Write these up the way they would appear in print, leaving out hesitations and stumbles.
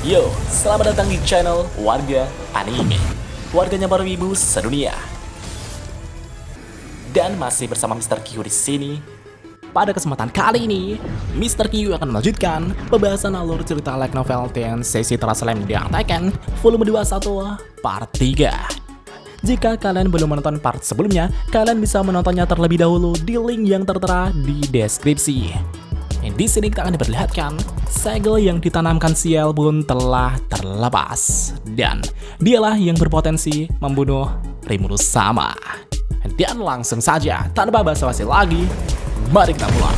Yo, selamat datang di channel Warga Anime, warganya para wibu sedunia. Dan masih bersama Mr. Q di sini. Pada kesempatan kali ini, Mr. Q akan melanjutkan pembahasan alur cerita light novel Tensei Terra Slam dan Tekken volume 21 part 3. Jika kalian belum menonton part sebelumnya, kalian bisa menontonnya terlebih dahulu di link yang tertera di deskripsi. Di sini kita akan diperlihatkan segel yang ditanamkan Ciel pun telah terlepas, dan dialah yang berpotensi membunuh Rimuru Sama. Dan langsung saja, tanpa basa-basi lagi, mari kita mulai.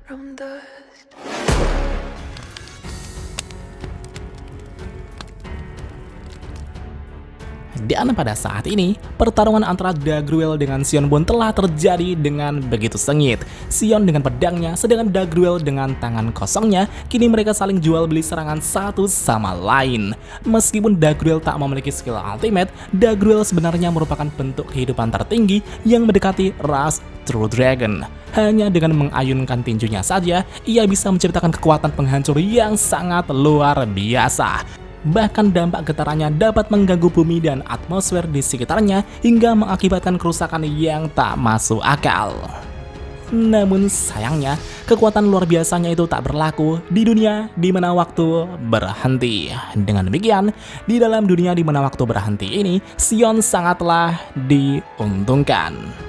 From dust. Dan pada saat ini, pertarungan antara Dagruel dengan Sion pun telah terjadi dengan begitu sengit. Sion dengan pedangnya, sedangkan Dagruel dengan tangan kosongnya. Kini mereka saling jual beli serangan satu sama lain. Meskipun Dagruel tak memiliki skill ultimate, Dagruel sebenarnya merupakan bentuk kehidupan tertinggi yang mendekati ras True Dragon. Hanya dengan mengayunkan tinjunya saja, ia bisa menciptakan kekuatan penghancur yang sangat luar biasa. Bahkan dampak getarannya dapat mengganggu bumi dan atmosfer di sekitarnya hingga mengakibatkan kerusakan yang tak masuk akal. Namun sayangnya, kekuatan luar biasanya itu tak berlaku di dunia di mana waktu berhenti. Dengan demikian, di dalam dunia di mana waktu berhenti ini, Sion sangatlah diuntungkan.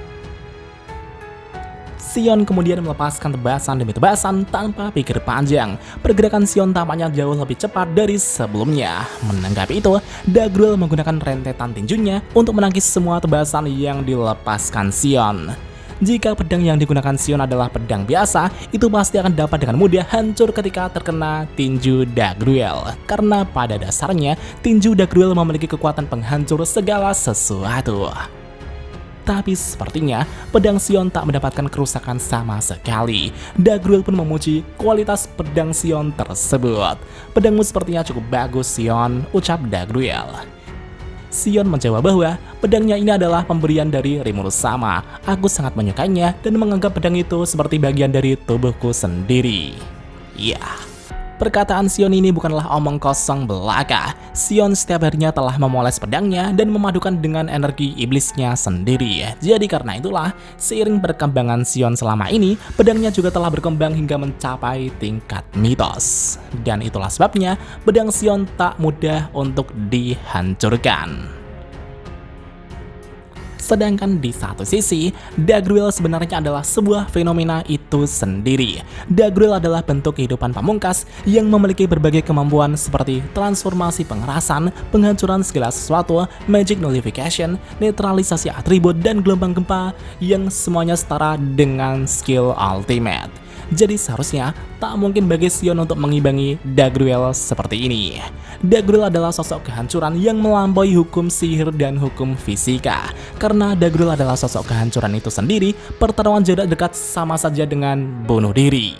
Sion kemudian melepaskan tebasan demi tebasan tanpa pikir panjang. Pergerakan Sion tampaknya jauh lebih cepat dari sebelumnya. Menanggapi itu, Dagruel menggunakan rentetan tinjunya untuk menangkis semua tebasan yang dilepaskan Sion. Jika pedang yang digunakan Sion adalah pedang biasa, itu pasti akan dapat dengan mudah hancur ketika terkena tinju Dagruel. Karena pada dasarnya, tinju Dagruel memiliki kekuatan penghancur segala sesuatu. Tapi sepertinya pedang Sion tak mendapatkan kerusakan sama sekali. Dagruel pun memuji kualitas pedang Sion tersebut. "Pedangmu sepertinya cukup bagus, Sion," ucap Dagruel. Sion menjawab bahwa pedangnya ini adalah pemberian dari Rimuru Sama. "Aku sangat menyukainya dan menganggap pedang itu seperti bagian dari tubuhku sendiri." Ya. Perkataan Sion ini bukanlah omong kosong belaka. Sion setiap harinya telah memoles pedangnya dan memadukan dengan energi iblisnya sendiri. Jadi karena itulah, seiring perkembangan Sion selama ini, pedangnya juga telah berkembang hingga mencapai tingkat mitos. Dan itulah sebabnya, pedang Sion tak mudah untuk dihancurkan. Sedangkan di satu sisi, Dagruel sebenarnya adalah sebuah fenomena itu sendiri. Dagruel adalah bentuk kehidupan pamungkas yang memiliki berbagai kemampuan seperti transformasi pengerasan, penghancuran segala sesuatu, magic nullification, netralisasi atribut, dan gelombang gempa yang semuanya setara dengan skill ultimate. Jadi seharusnya tak mungkin bagi Sion untuk mengimbangi Dagruel seperti ini. Dagruel adalah sosok kehancuran yang melampaui hukum sihir dan hukum fisika. Karena Dagruel adalah sosok kehancuran itu sendiri, pertarungan jarak dekat sama saja dengan bunuh diri.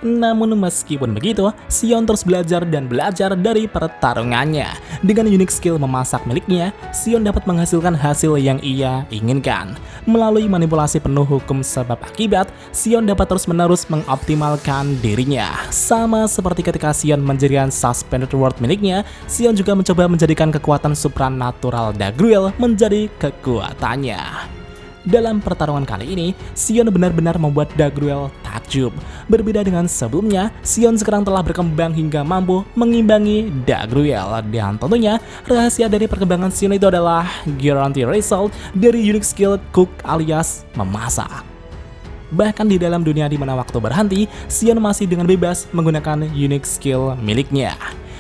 Namun meskipun begitu, Sion terus belajar dan belajar dari pertarungannya. Dengan unik skill memasak miliknya, Sion dapat menghasilkan hasil yang ia inginkan. Melalui manipulasi penuh hukum sebab akibat, Sion dapat terus-menerus mengoptimalkan dirinya. Sama seperti ketika Sion menjadikan Suspended World miliknya, Sion juga mencoba menjadikan kekuatan supranatural Dagruel menjadi kekuatannya. Dalam pertarungan kali ini, Sion benar-benar membuat Dagruel takjub. Berbeda dengan sebelumnya, Sion sekarang telah berkembang hingga mampu mengimbangi Dagruel. Dan tentunya, rahasia dari perkembangan Sion itu adalah guarantee result dari unique skill cook alias memasak. Bahkan di dalam dunia di mana waktu berhenti, Sion masih dengan bebas menggunakan unique skill miliknya.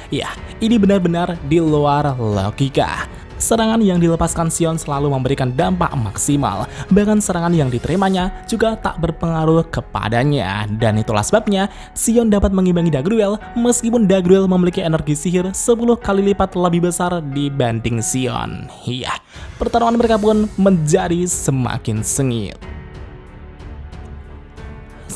Ya, ini benar-benar di luar logika. Serangan yang dilepaskan Sion selalu memberikan dampak maksimal, bahkan serangan yang diterimanya juga tak berpengaruh kepadanya. Dan itulah sebabnya Sion dapat mengimbangi Dagruel meskipun Dagruel memiliki energi sihir 10 kali lipat lebih besar dibanding Sion. Iya, pertarungan mereka pun menjadi semakin sengit.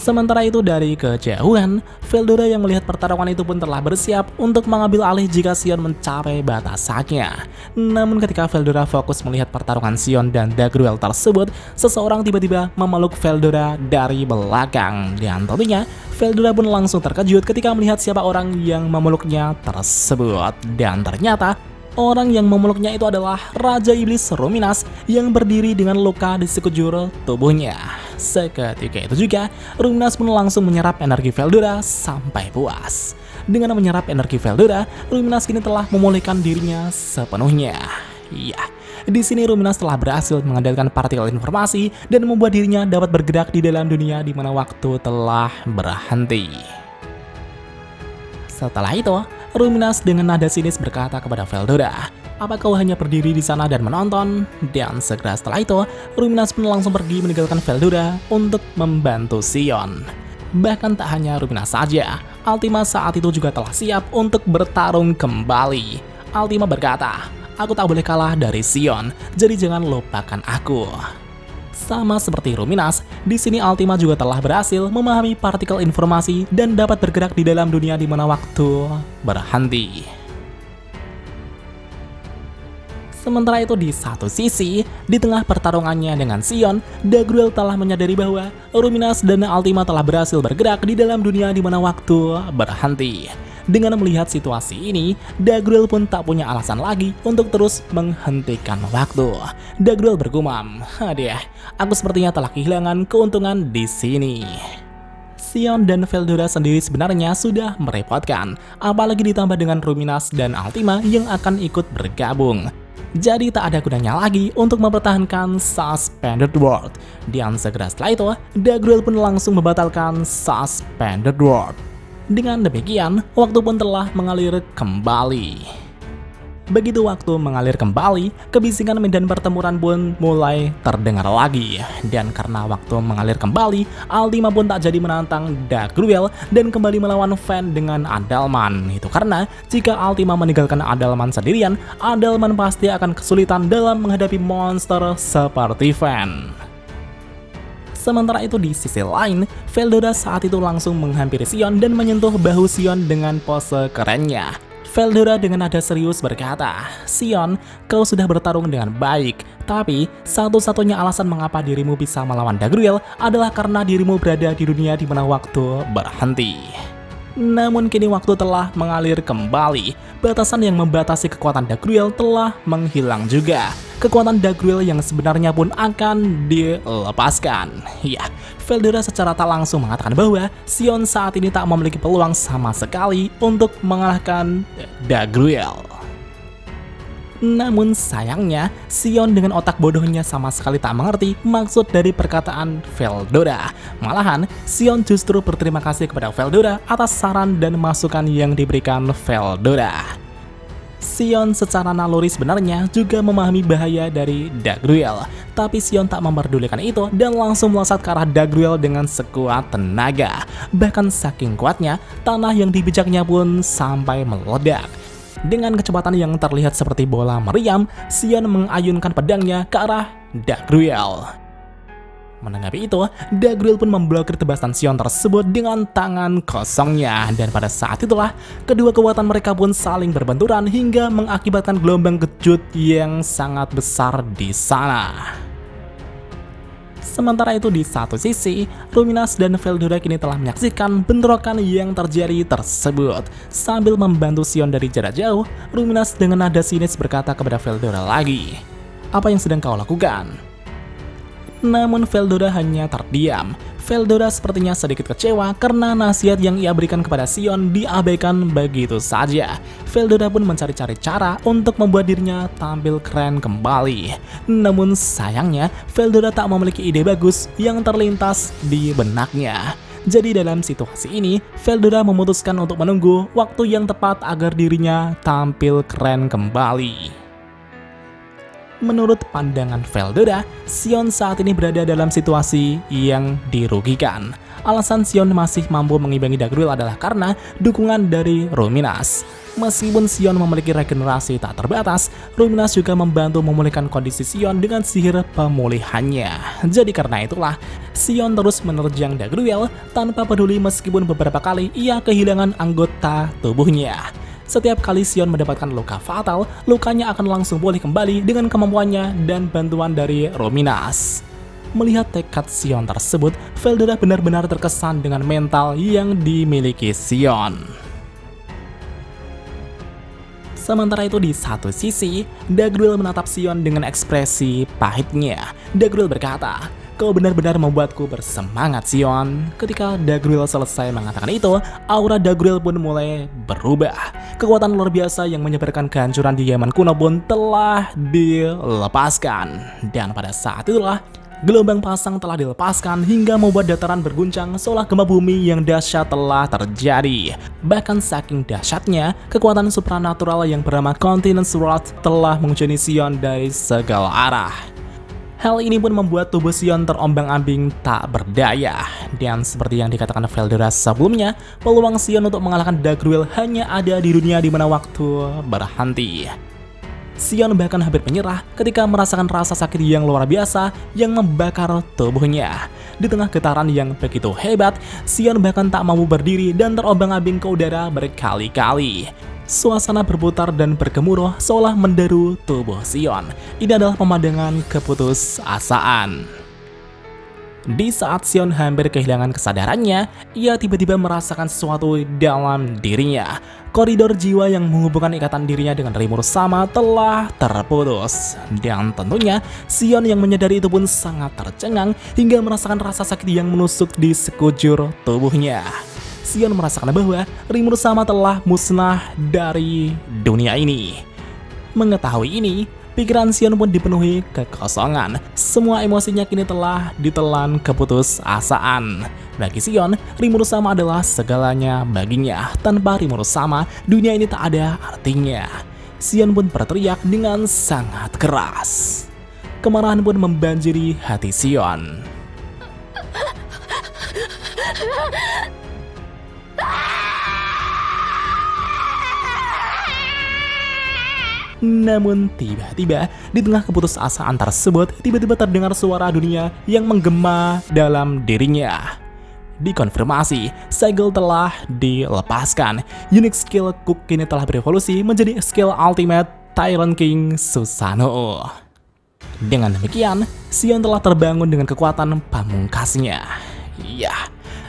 Sementara itu dari kejauhan, Veldora yang melihat pertarungan itu pun telah bersiap untuk mengambil alih jika Sion mencapai batasannya. Namun ketika Veldora fokus melihat pertarungan Sion dan Dagruel tersebut, seseorang tiba-tiba memeluk Veldora dari belakang. Dan tentunya, Veldora pun langsung terkejut ketika melihat siapa orang yang memeluknya tersebut. Dan ternyata, orang yang memeluknya itu adalah Raja Iblis Ruminas yang berdiri dengan luka di sekujur tubuhnya. Seketika itu juga, Ruminas pun langsung menyerap energi Veldora sampai puas. Dengan menyerap energi Veldora, Ruminas kini telah memulihkan dirinya sepenuhnya. Ya, di sini Ruminas telah berhasil mengandalkan partikel informasi dan membuat dirinya dapat bergerak di dalam dunia di mana waktu telah berhenti. Setelah itu, Ruminas dengan nada sinis berkata kepada Veldora, "Apa kau hanya berdiri di sana dan menonton?" Dan segera setelah itu, Ruminas pun langsung pergi meninggalkan Veldora untuk membantu Sion. Bahkan tak hanya Ruminas saja, Altima saat itu juga telah siap untuk bertarung kembali. Altima berkata, "Aku tak boleh kalah dari Sion, jadi jangan lupakan aku." Sama seperti Ruminas, di sini Altima juga telah berhasil memahami partikel informasi dan dapat bergerak di dalam dunia di mana waktu berhenti. Sementara itu di satu sisi, di tengah pertarungannya dengan Sion, Dagruel telah menyadari bahwa Ruminas dan Altima telah berhasil bergerak di dalam dunia di mana waktu berhenti. Dengan melihat situasi ini, Dagruel pun tak punya alasan lagi untuk terus menghentikan waktu. Dagruel bergumam, "Aduh, aku sepertinya telah kehilangan keuntungan di sini." Sion dan Veldora sendiri sebenarnya sudah merepotkan, apalagi ditambah dengan Ruminas dan Altima yang akan ikut bergabung. Jadi tak ada gunanya lagi untuk mempertahankan Suspended World. Dan segera setelah itu, Dagruel pun langsung membatalkan Suspended World. Dengan demikian, waktu pun telah mengalir kembali. Begitu waktu mengalir kembali, kebisingan medan pertempuran pun mulai terdengar lagi. Dan karena waktu mengalir kembali, Altima pun tak jadi menantang Dagruel dan kembali melawan Van dengan Adalman. Itu karena jika Altima meninggalkan Adalman sendirian, Adalman pasti akan kesulitan dalam menghadapi monster seperti Van. Sementara itu di sisi lain, Veldora saat itu langsung menghampiri Sion dan menyentuh bahu Sion dengan pose kerennya. Veldora dengan nada serius berkata, "Sion, kau sudah bertarung dengan baik, tapi satu-satunya alasan mengapa dirimu bisa melawan Dagruel adalah karena dirimu berada di dunia di mana waktu berhenti." Namun kini waktu telah mengalir kembali. Batasan yang membatasi kekuatan Dagruel telah menghilang juga. Kekuatan Dagruel yang sebenarnya pun akan dilepaskan. Ya, Veldora secara tak langsung mengatakan bahwa Sion saat ini tak memiliki peluang sama sekali untuk mengalahkan Dagruel. Namun sayangnya, Sion dengan otak bodohnya sama sekali tak mengerti maksud dari perkataan Veldora. Malahan, Sion justru berterima kasih kepada Veldora atas saran dan masukan yang diberikan Veldora. Sion secara naluri sebenarnya juga memahami bahaya dari Dagruel, tapi Sion tak memperdulikan itu dan langsung melesat ke arah Dagruel dengan sekuat tenaga. Bahkan saking kuatnya, tanah yang dipijaknya pun sampai meledak. Dengan kecepatan yang terlihat seperti bola meriam, Sion mengayunkan pedangnya ke arah Dagruel. Menanggapi itu, Dagruel pun memblokir tebasan Sion tersebut dengan tangan kosongnya. Dan pada saat itulah, kedua kekuatan mereka pun saling berbenturan hingga mengakibatkan gelombang kejut yang sangat besar di sana. Sementara itu di satu sisi, Ruminas dan Veldora kini telah menyaksikan bentrokan yang terjadi tersebut. Sambil membantu Sion dari jarak jauh, Ruminas dengan nada sinis berkata kepada Veldora lagi, "Apa yang sedang kau lakukan?" Namun Veldora hanya terdiam. Veldora sepertinya sedikit kecewa karena nasihat yang ia berikan kepada Sion diabaikan begitu saja. Veldora pun mencari-cari cara untuk membuat dirinya tampil keren kembali. Namun sayangnya, Veldora tak memiliki ide bagus yang terlintas di benaknya. Jadi dalam situasi ini, Veldora memutuskan untuk menunggu waktu yang tepat agar dirinya tampil keren kembali. Menurut pandangan Veldora, Sion saat ini berada dalam situasi yang dirugikan. Alasan Sion masih mampu mengimbangi Dagruel adalah karena dukungan dari Ruminas. Meskipun Sion memiliki regenerasi tak terbatas, Ruminas juga membantu memulihkan kondisi Sion dengan sihir pemulihannya. Jadi karena itulah, Sion terus menerjang Dagruel tanpa peduli meskipun beberapa kali ia kehilangan anggota tubuhnya. Setiap kali Sion mendapatkan luka fatal, lukanya akan langsung pulih kembali dengan kemampuannya dan bantuan dari Ruminas. Melihat tekad Sion tersebut, Veldora benar-benar terkesan dengan mental yang dimiliki Sion. Sementara itu di satu sisi, Dagruel menatap Sion dengan ekspresi pahitnya. Dagruel berkata, "Kau benar-benar membuatku bersemangat, Sion." Ketika Dagruel selesai mengatakan itu, aura Dagruel pun mulai berubah. Kekuatan luar biasa yang menyebarkan kehancuran di zaman kuno pun telah dilepaskan. Dan pada saat itulah, gelombang pasang telah dilepaskan hingga membuat dataran berguncang seolah gempa bumi yang dahsyat telah terjadi. Bahkan saking dahsyatnya, kekuatan supranatural yang bernama Continent Sword telah menghujani Sion dari segala arah. Hal ini pun membuat tubuh Sion terombang-ambing tak berdaya. Dan seperti yang dikatakan Veldora sebelumnya, peluang Sion untuk mengalahkan Dagruel hanya ada di dunia di mana waktu berhenti. Sion bahkan hampir menyerah ketika merasakan rasa sakit yang luar biasa yang membakar tubuhnya. Di tengah getaran yang begitu hebat, Sion bahkan tak mampu berdiri dan terombang-ambing ke udara berkali-kali. Suasana berputar dan bergemuruh seolah menderu tubuh Sion. Ini adalah pemandangan keputusasaan. Di saat Sion hampir kehilangan kesadarannya, ia tiba-tiba merasakan sesuatu dalam dirinya. Koridor jiwa yang menghubungkan ikatan dirinya dengan Rimur Sama telah terputus. Dan tentunya, Sion yang menyadari itu pun sangat tercengang hingga merasakan rasa sakit yang menusuk di sekujur tubuhnya. Sion merasakan bahwa Rimur Sama telah musnah dari dunia ini. Mengetahui ini, pikiran Sion pun dipenuhi kekosongan. Semua emosinya kini telah ditelan keputusasaan. Bagi Sion, Rimur Sama adalah segalanya baginya. Tanpa Rimur Sama, dunia ini tak ada artinya. Sion pun berteriak dengan sangat keras. Kemarahan pun membanjiri hati Sion. Namun tiba-tiba di tengah keputusasaan tersebut tiba-tiba terdengar suara dunia yang menggema dalam dirinya. Dikonfirmasi, segel telah dilepaskan. Unique skill Cook kini telah berevolusi menjadi skill Ultimate Tyrant King Susanoo. Dengan demikian, Sion telah terbangun dengan kekuatan pamungkasnya. Ya,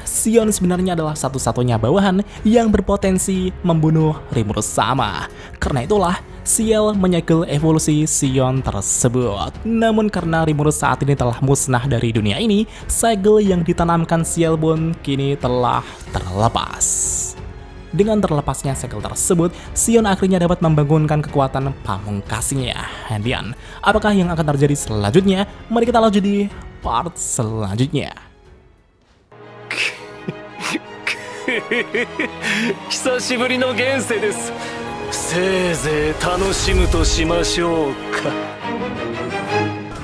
Sion sebenarnya adalah satu-satunya bawahan yang berpotensi membunuh Rimur Sama. Karena itulah, Ciel menyegel evolusi Sion tersebut. Namun karena Rimur saat ini telah musnah dari dunia ini, segel yang ditanamkan Ciel pun kini telah terlepas. Dengan terlepasnya segel tersebut, Sion akhirnya dapat membangunkan kekuatan pamungkasnya. Dan apakah yang akan terjadi selanjutnya? Mari kita lanjut di part selanjutnya. 久しぶりの現世です。せいぜい楽しむとしましょうか。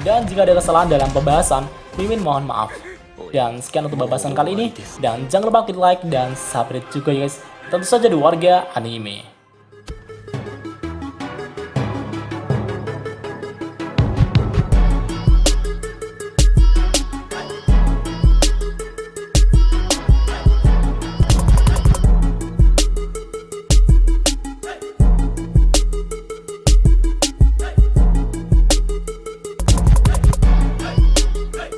Dan jika ada kesalahan dalam pembahasan, Mimin mohon maaf. Dan sekian untuk pembahasan kali ini. Dan jangan lupa klik like dan subscribe juga ya guys. Tentu saja di warga anime.